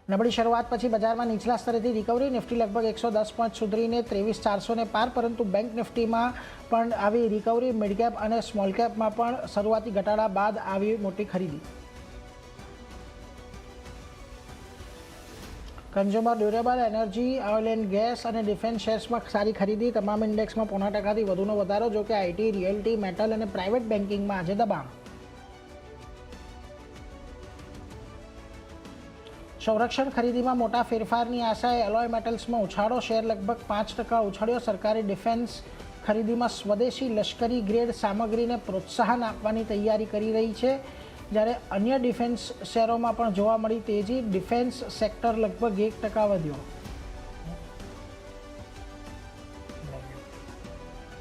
નબળી શરૂઆત પછી બજારમાં નીચલા સ્તરેથી રિકવરી. નિફ્ટી લગભગ 110 પોઈન્ટ સુધરીને 23,400 પાર, પરંતુ બેંક નિફ્ટીમાં પણ આવી રિકવરી. મિડ કેપ અને સ્મોલ કેપમાં પણ શરૂઆતી ઘટાડા બાદ આવી મોટી ખરીદી. Consumer durable, energy, oil and gas અને ડિફેન્સ શેર્સમાં સારી ખરીદી. તમામ ઇન્ડેક્સમાં 0.5% વધુનો વધારો. જો કે આઈટી, રિયલ્ટી, મેટલ અને પ્રાઇવેટ બેન્કિંગમાં આજે દબાણ. સંરક્ષણ ખરીદીમાં મોટા ફેરફારની આશાએ. એલોય મેટલ્સમાં ઉછાળો. શેર લગભગ 5% ઉછળ્યો. સરકારી ડિફેન્સ ખરીદીમાં સ્વદેશી લશ્કરી ગ્રેડ સામગ્રીને પ્રોત્સાહન આપવાની તૈયારી કરી રહી છે, જ્યારે અન્ય ડિફેન્સ શેરોમાં પણ જોવા મળી તેજી. ડિફેન્સ સેક્ટર લગભગ 1% વધ્યો.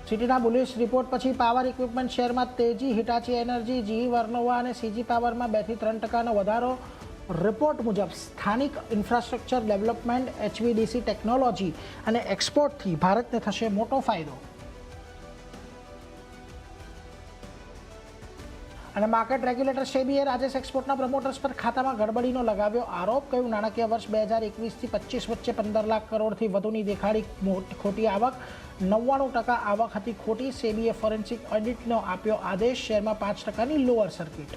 સિટીના બુલિશ રિપોર્ટ પછી પાવર ઇક્વિપમેન્ટ શેરમાં તેજી. હિટાચી એનર્જી, જીઈ વર્નોવા અને સીજી પાવરમાં 2 થી 3%નો વધારો. રિપોર્ટ મુજબ સ્થાનિક ઇન્ફ્રાસ્ટ્રક્ચર ડેવલપમેન્ટ, HVDC ટેકનોલોજી અને એક્સપોર્ટથી ભારતને થશે મોટો ફાયદો. અને માર્કેટ રેગ્યુલેટર સેબીએ રાજેશ એક્સપોર્ટના પ્રમોટર્સ પર ખાતામાં ગડબડીનો લગાવ્યો આરોપ. કહ્યું નાણાકીય વર્ષ 2021 થી 25 વચ્ચે 15 લાખ કરોડથી વધુની દેખાડી ખોટી આવક. 99% આવક હતી ખોટી. સેબીએ ફોરેન્સિક ઓડિટનો આપ્યો આદેશ. શેરમાં 5%ની લોઅર સર્કિટ.